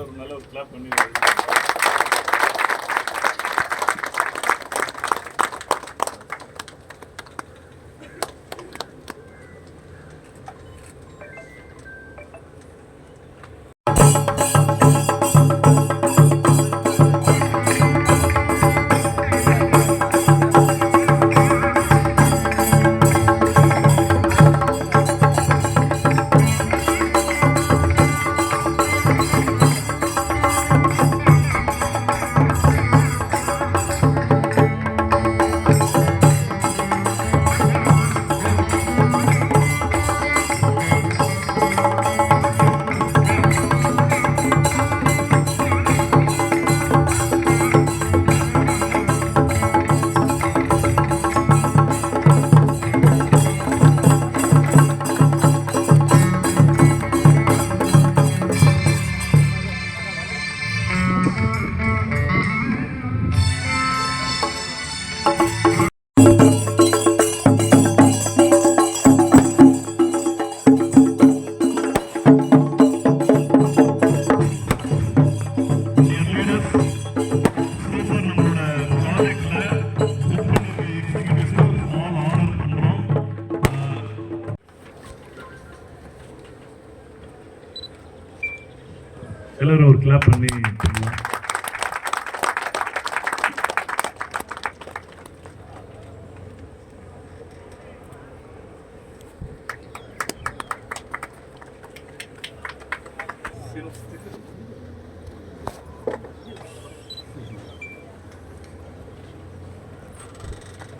ஒரு நல்ல ஒரு கிளாப் பண்ணி எல்லாரும் ஒரு கிளாப் பண்ணி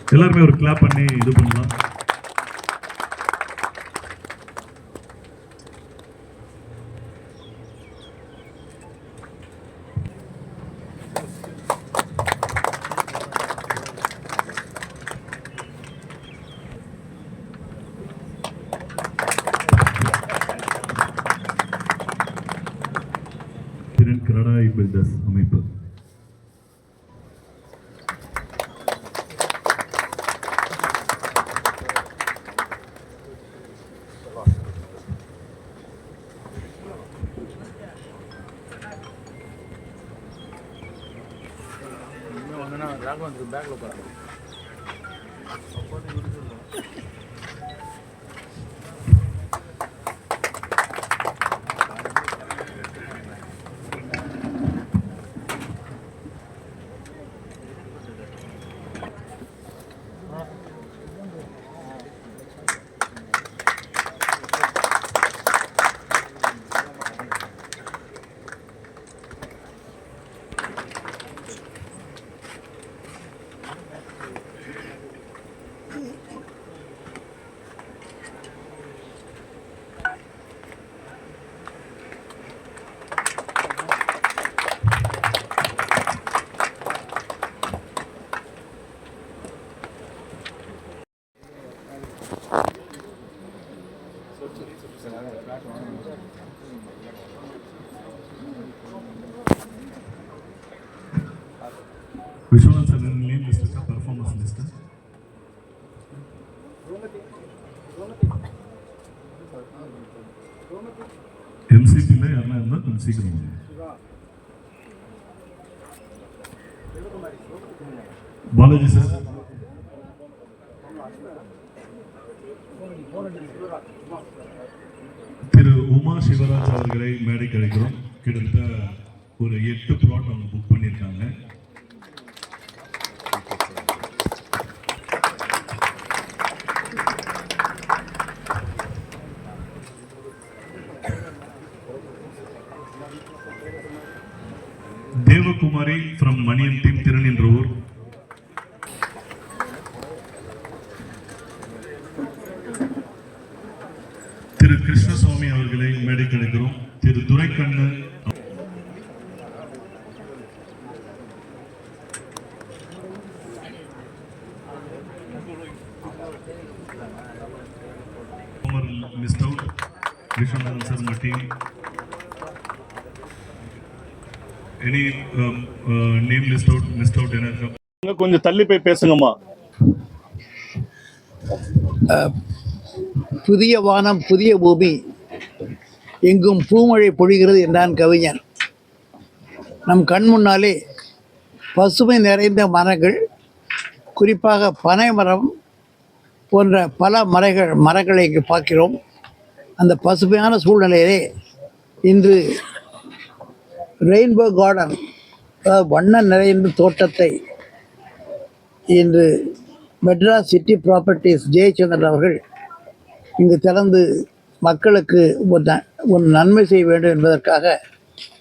எல்லாருமே ஒரு கிளாப் பண்ணி இது பண்ணலாம். கனடாய் பில்டர்ஸ் அமைப்பு பேக்ல Vishwanath sir, name list இருக்கா, performance list? MCP-ல யாருன்னா இருந்தா கொஞ்சம் சீக்கிரம் வாங்க. பாலாஜி சார், திரு உமா சிவராஜ் அவர்களை மேடைக்கு அழைக்கிறோம். கிட்டத்தட்ட ஒரு 8 பிளாட் அவங்க புக் பண்ணியிருக்காங்க. Devakumari from Maniyam team, Thiruninravur. திரு கிருஷ்ணசுவாமி அவர்களை மேடைக்கு அழைக்கிறோம். Thiru Duraikannu, missed out. Viswanathan sir உங்க team. Any name list out, missed out என்ன இருக்கா? கொஞ்சம் தள்ளி போய் பேசுங்கம்மா. புதிய வானம் புதிய பூமி எங்கும் பூமழை பொழிகிறது என்றான் கவிஞன். நம் கண் முன்னாலே பசுமை நிறைந்த மரங்கள், குறிப்பாக பனை மரம் போன்ற பல மரங்களை இங்கு பார்க்கிறோம். அந்த பசுமையான சூழ்நிலையிலே இன்று ரெயின்போ கார்டன், வண்ண நிறைந்த தோட்டத்தை இன்று மெட்ராஸ் சிட்டி ப்ராப்பர்ட்டிஸ் ஜெயச்சந்திரன் அவர்கள் இங்கு திறந்து மக்களுக்கு ஒரு நன்மை செய்ய வேண்டும் என்பதற்காக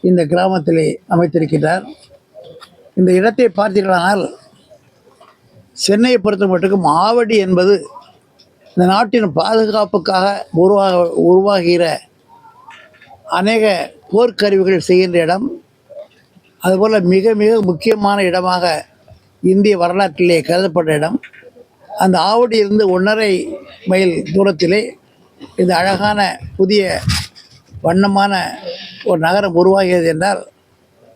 இந்த கிராமத்திலே அமைத்திருக்கிறார். இந்த இடத்தை பார்த்தீர்களானால் சென்னையை பொறுத்த மட்டுக்கும் ஆவடி என்பது இந்த நாட்டின் பாதுகாப்புக்காக உருவாகிற அநேக போர்க்கருவிகள் செய்கின்ற இடம். அதுபோல் மிக மிக முக்கியமான இடமாக இந்திய வரலாற்றிலே கருதப்பட்ட இடம். அந்த ஆவடியிலிருந்து 1.5 மைல் தூரத்திலே இந்த அழகான புதிய வண்ணமான ஒரு நகரம் உருவாகியது என்றால்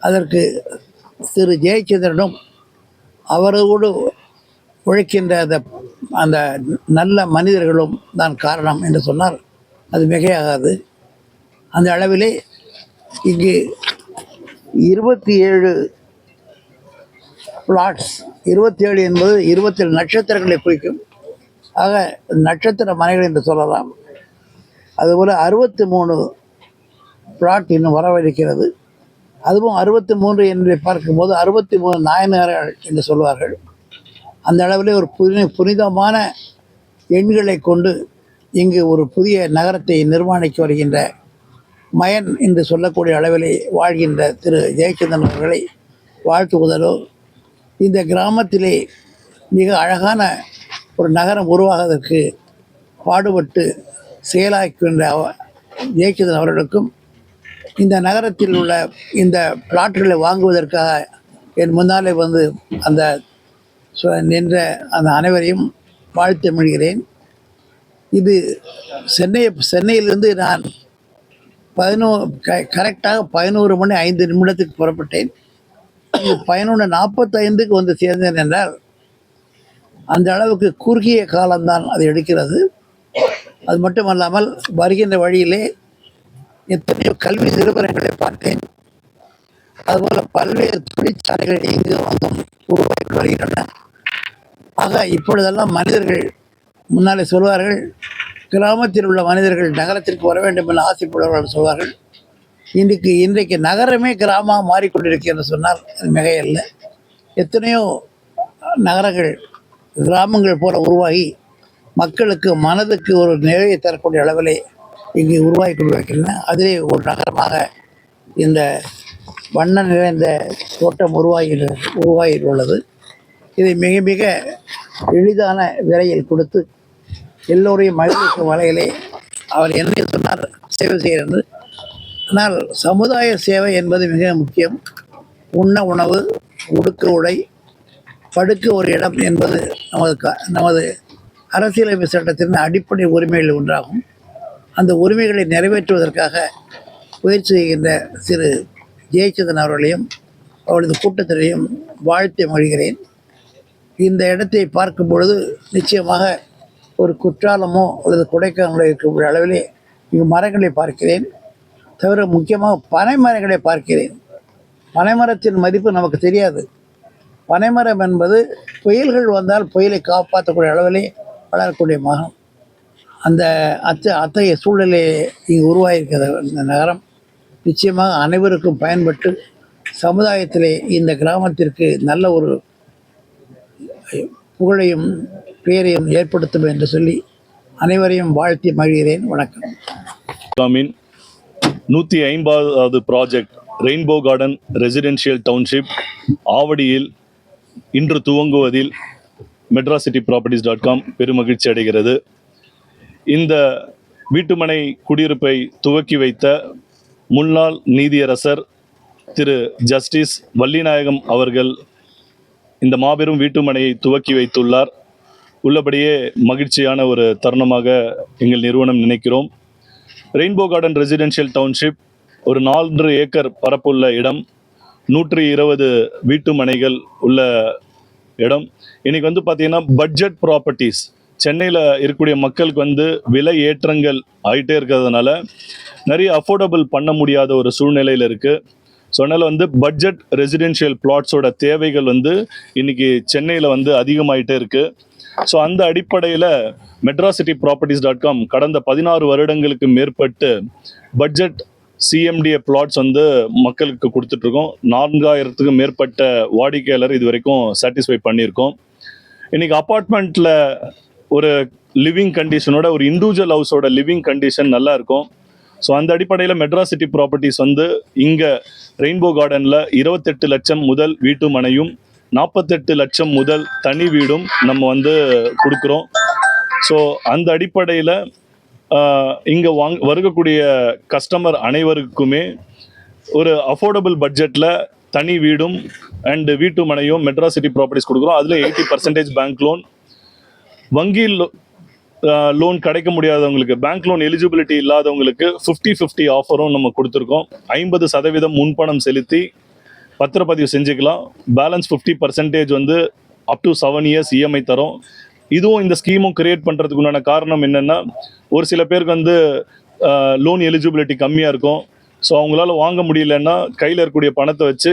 அதற்கு திரு ஜெயச்சந்திரனும் அவரோடு உழைக்கின்ற அந்த நல்ல மனிதர்களும் தான் காரணம் என்று சொன்னால் அது மிகையாகாது. அந்த அளவிலே இங்கு 27 பிளாட்ஸ், 27 என்பது 27 நட்சத்திரங்களை குறிக்கும். ஆக நட்சத்திர மனைகள் என்று சொல்லலாம். அதுபோல் 63 பிளாட் இன்னும் வரவிருக்கிறது. அதுவும் 63 என்று பார்க்கும்போது 63 நாயனார்கள் என்று சொல்வார்கள். அந்த அளவிலே ஒரு புனிதமான எண்களை கொண்டு இங்கு ஒரு புதிய நகரத்தை நிர்மாணிக்க வருகின்ற மயன் என்று சொல்லக்கூடிய அளவிலே வாழ்கின்ற திரு ஜெயச்சந்திரன் அவர்களை வாழ்த்துவதோ, இந்த கிராமத்திலே மிக அழகான ஒரு நகரம் உருவாவதற்கு பாடுபட்டு செயலாக்கின்ற ஜெயச்சந்திரன் அவர்களுக்கும் இந்த நகரத்தில் உள்ள இந்த பிளாட்டுகளை வாங்குவதற்காக என் முன்னாலே வந்து அந்த நின்ற அந்த அனைவரையும் வாழ்த்து மிழ்கிறேன். இது சென்னையிலிருந்து நான் கரெக்டாக 11 மணி 5 நிமிடத்துக்கு புறப்பட்டேன். 11:45 வந்து சேர்ந்தேன் என்றால் அந்த அளவுக்கு குறுகிய காலம்தான் அது எடுக்கிறது. அது மட்டுமல்லாமல் வருகின்ற வழியிலே எத்தனையோ கல்வி நிறுவனங்களை பார்த்தேன். அதுபோல் பல்வேறு தொழிற்சாலைகள் இங்கு வந்தும் உருவாக்கி வருகின்றன. ஆக இப்பொழுதெல்லாம் மனிதர்கள் முன்னாலே சொல்வார்கள், கிராமத்தில் உள்ள மனிதர்கள் நகரத்திற்கு வர வேண்டும் என ஆசைப்படுவார்கள் சொல்வார்கள். இன்றைக்கு நகரமே கிராமமாக மாறிக்கொண்டிருக்கிறது சொன்னால் அது மிகையல்ல. எத்தனையோ நகரங்கள் கிராமங்கள் போல உருவாகி மக்களுக்கு மனதுக்கு ஒரு நிறைவை தரக்கூடிய அளவிலே இங்கே உருவாகி கொண்டிருக்கின்றன. அதிலே ஒரு நகரமாக இந்த வண்ண நிறைந்த தோட்டம் உருவாகியுள்ளது. இதை மிக மிக எளிதான விலையில் கொடுத்து எல்லோரையும் மகிழ்விக்கும் வகையிலே அவர் என்ன சொன்னார், சேவை செய்கிறது. ஆனால் சமுதாய சேவை என்பது மிக முக்கியம். உண்ண உணவு, உடுக்க உடை, படுக்க ஒரு இடம் என்பது நமது அரசியலமைப்பு சட்டத்தின் அடிப்படை உரிமைகள் ஒன்றாகும். அந்த உரிமைகளை நிறைவேற்றுவதற்காக முயற்சி செய்கின்ற திரு ஜெயச்சந்திரன் அவர்களையும் அவரது கூட்டத்தினையும் வாழ்த்தி மொழிகிறேன். இந்த இடத்தை பார்க்கும் பொழுது நிச்சயமாக ஒரு குற்றாலமோ அல்லது கொடைக்கானலோ இருக்கக்கூடிய அளவிலே இங்கு மரங்களை பார்க்கிறேன். தவிர முக்கியமாக பனை மரங்களை பார்க்கிறேன். பனைமரத்தின் மதிப்பு நமக்கு தெரியாது. பனைமரம் என்பது புயல்கள் வந்தால் புயலை காப்பாற்றக்கூடிய அளவிலே வளரக்கூடிய மரம். அந்த அத்தகைய சூழலே இங்கு உருவாகியிருக்கிற இந்த நகரம் நிச்சயமாக அனைவருக்கும் பயன்பட்டு சமுதாயத்திலே இந்த கிராமத்திற்கு நல்ல ஒரு புகழையும் பெயரையும் ஏற்படுத்தும் என்று சொல்லி அனைவரையும் வாழ்த்தி மகிழ்கிறேன். வணக்கம். 150வது project rainbow garden residential township ஆவடியில் இன்று துவங்குவதில் metrocityproperties.com பெருமகிழ்ச்சி அடைகிறது. இந்த வீட்டுமனை குடியிருப்பை துவக்கி வைத்த முன்னாள் நீதியரசர் திரு ஜஸ்டிஸ் வள்ளிநாயகம் அவர்கள் இந்த மாபெரும் வீட்டுமனையை துவக்கி வைத்துள்ளார். உள்ளபடியே மகிழ்ச்சியான ஒரு தருணமாக எங்கள் நிறுவனம் நினைக்கிறோம். ரெயின்போ கார்டன் ரெசிடென்ஷியல் டவுன்ஷிப் ஒரு 4 ஏக்கர் பரப்புள்ள இடம், 120 வீட்டுமனைகள் உள்ள இடம். இன்னைக்கு வந்து பார்த்தீங்கன்னா பட்ஜெட் ப்ராப்பர்ட்டிஸ் சென்னையில் இருக்கக்கூடிய மக்களுக்கு விலை ஏற்றங்கள் ஆகிட்டே இருக்கிறதுனால நிறைய அஃபோர்டபுள் பண்ண முடியாத ஒரு சூழ்நிலையில் இருக்குது. ஸோ அதனால் பட்ஜெட் ரெசிடென்ஷியல் பிளாட்ஸோட தேவைகள் இன்னைக்கு சென்னையில் அதிகமாகிட்டே இருக்குது. ஸோ அந்த அடிப்படையில் metrocityproperties.com கடந்த 16 வருடங்களுக்கு மேற்பட்டு பட்ஜெட் சிஎம்டிஏ பிளாட்ஸ் மக்களுக்கு கொடுத்துட்ருக்கோம். 4000க்கும் மேற்பட்ட வாடிக்கையாளர் இது வரைக்கும் சாட்டிஸ்ஃபை பண்ணியிருக்கோம். இன்றைக்கி அப்பார்ட்மெண்ட்டில் ஒரு லிவிங் கண்டிஷனோட ஒரு இண்டிவிஜுவல் ஹவுஸோட லிவிங் கண்டிஷன் நல்லா இருக்கும். ஸோ அந்த அடிப்படையில் மெட்ராசிட்டி ப்ராப்பர்ட்டிஸ் இங்கே ரெயின்போ கார்டனில் 28 லட்சம் முதல் வீட்டு மனையும் 48 லட்சம் முதல் தனி வீடும் நம்ம கொடுக்குறோம். ஸோ அந்த அடிப்படையில் இங்கே வருகக்கூடிய கஸ்டமர் அனைவருக்குமே ஒரு அஃபோர்டபுள் பட்ஜெட்டில் தனி வீடும் அண்ட் வீட்டு மனையும் மெட்ராசிட்டி ப்ராப்பர்ட்டிஸ் கொடுக்குறோம். அதில் 80% பேங்க் லோன், வங்கியில் லோன் கிடைக்க முடியாதவங்களுக்கு, பேங்க் லோன் எலிஜிபிலிட்டி இல்லாதவங்களுக்கு 50-50 ஆஃபரும் நம்ம கொடுத்துருக்கோம். 50% முன்பணம் செலுத்தி பத்திரப்பதிவு செஞ்சுக்கலாம். Balance 50% up to 7 years EMI தரும். இதுவும் இந்த ஸ்கீமும் கிரியேட் பண்ணுறதுக்கு உண்டான காரணம் என்னென்னா, ஒரு சில பேருக்கு லோன் எலிஜிபிலிட்டி கம்மியாக இருக்கும். ஸோ அவங்களால வாங்க முடியலன்னா கையில் இருக்கக்கூடிய பணத்தை வச்சு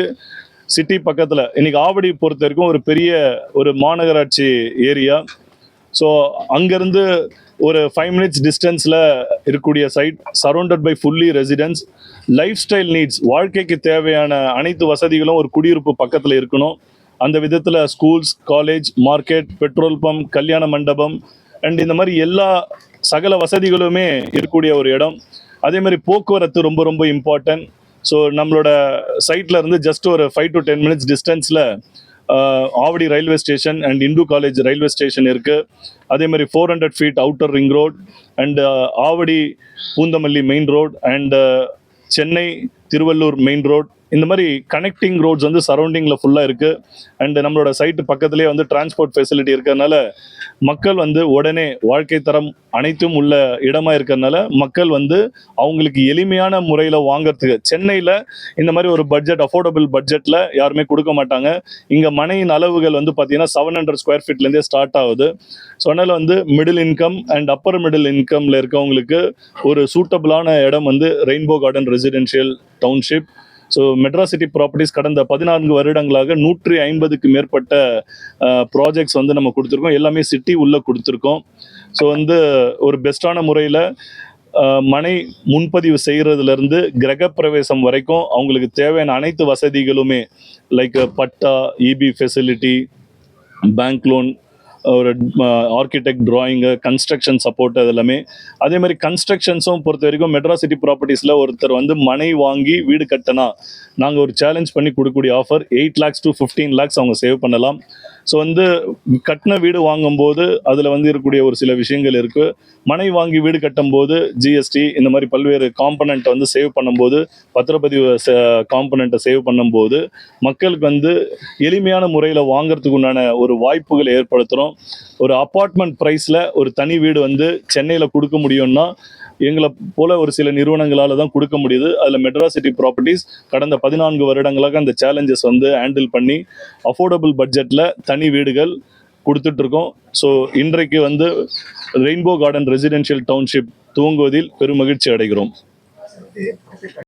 சிட்டி பக்கத்தில், இன்றைக்கி ஆவடி பொறுத்த வரைக்கும் ஒரு பெரிய ஒரு மாநகராட்சி ஏரியா. ஸோ அங்கேருந்து ஒரு 5 மினிட்ஸ் டிஸ்டன்ஸில் இருக்கக்கூடிய site, surrounded by fully residence. Lifestyle needs, வாழ்க்கைக்கு தேவையான அனைத்து வசதிகளும் ஒரு குடியிருப்பு பக்கத்தில் இருக்கணும். அந்த விதத்தில் schools, college, market, petrol pump, கல்யாண மண்டபம் அண்ட் இந்த மாதிரி எல்லா சகல வசதிகளுமே இருக்கக்கூடிய ஒரு இடம். அதே மாதிரி போக்குவரத்து ரொம்ப ரொம்ப இம்பார்ட்டன்ட். ஸோ நம்மளோட சைட்டில் இருந்து ஜஸ்ட் ஒரு 5 to 10 மினிட்ஸ் டிஸ்டன்ஸில் Avadi railway station and Hindu college railway station இருக்குது. அதே மாதிரி 400 feet outer ring road and Avadi Poonamallee main road and Chennai Tiruvallur main road. இந்த மாதிரி கனெக்டிங் ரோட்ஸ் சரௌண்டிங்கில் ஃபுல்லாக இருக்குது. அண்ட் நம்மளோட சைட்டு பக்கத்துலேயே டிரான்ஸ்போர்ட் ஃபெசிலிட்டி இருக்கிறதுனால மக்கள் உடனே வாழ்க்கை தரம் அனைத்தும் உள்ள இடமா இருக்கிறதுனால மக்கள் அவங்களுக்கு எளிமையான முறையில் வாங்கிறதுக்கு, சென்னையில் இந்த மாதிரி ஒரு பட்ஜெட் அஃபோர்டபுள் பட்ஜெட்டில் யாருமே கொடுக்க மாட்டாங்க. இங்கே மனையின் அளவுகள் பார்த்தீங்கன்னா 700 square feetலேருந்தே ஸ்டார்ட் ஆகுது. ஸோ அதனால் middle income and upper middle இன்கமில் இருக்கவங்களுக்கு ஒரு சூட்டபிளான இடம் rainbow garden residential township. So Metrocity properties கடந்த 14 வருடங்களாக 150க்கும் மேற்பட்ட ப்ராஜெக்ட்ஸ் நம்ம கொடுத்துருக்கோம். எல்லாமே சிட்டி உள்ளே கொடுத்துருக்கோம். ஸோ ஒரு பெஸ்ட்டான முறையில் மனை முன்பதிவு செய்கிறதுலேருந்து கிரகப்பிரவேசம் வரைக்கும் அவங்களுக்கு தேவையான அனைத்து வசதிகளுமே லைக் பட்டா, இபி ஃபெசிலிட்டி, பேங்க் லோன், ஒரு ஆர்கிடெக்ட் டிராயிங்கு, கன்ஸ்ட்ரக்ஷன் சப்போர்ட், அது எல்லாமே. அதே மாதிரி கன்ஸ்ட்ரக்ஷன்ஸும் பொறுத்த வரைக்கும் மெட்ராசிட்டி ப்ராப்பர்ட்டிஸில் ஒருத்தர் மனை வாங்கி வீடு கட்டினா நாங்கள் ஒரு சேலஞ்ச் பண்ணி கொடுக்கக்கூடிய ஆஃபர் 8 lakhs to 15 lakhs அவங்க சேவ் பண்ணலாம். ஸோ வந்து கட்டின வீடு வாங்கும்போது அதில் வந்து இருக்கக்கூடிய ஒரு சில விஷயங்கள் இருக்குது. மனை வாங்கி வீடு கட்டும்போது ஜிஎஸ்டி இந்த மாதிரி பல்வேறு காம்பனண்ட்டை வந்து சேவ் பண்ணும்போது, பத்திரப்பதிவு காம்பனண்ட்டை சேவ் பண்ணும்போது மக்களுக்கு வந்து எளிமையான முறையில் வாங்குறதுக்கு உண்டான ஒரு வாய்ப்புகளை ஏற்படுத்துகிறோம். ஒரு அப்பார்ட்மெண்ட் ப்ரைஸில் ஒரு தனி வீடு வந்து சென்னையில் கொடுக்க முடியும்னா எங்களை போல ஒரு சில நிறுவனங்களால் தான் கொடுக்க முடியுது. அதில் மெட்ராசிட்டி ப்ராப்பர்ட்டிஸ் கடந்த 14 வருடங்களாக அந்த சேலஞ்சஸ் வந்து ஹேண்டில் பண்ணி அஃபோர்டபுள் பட்ஜெட்டில் தனி வீடுகள் கொடுத்துட்ருக்கோம். ஸோ இன்றைக்கு வந்து ரெயின்போ கார்டன் ரெசிடென்ஷியல் டவுன்ஷிப் துவங்குவதில் பெரும் மகிழ்ச்சி அடைகிறோம்.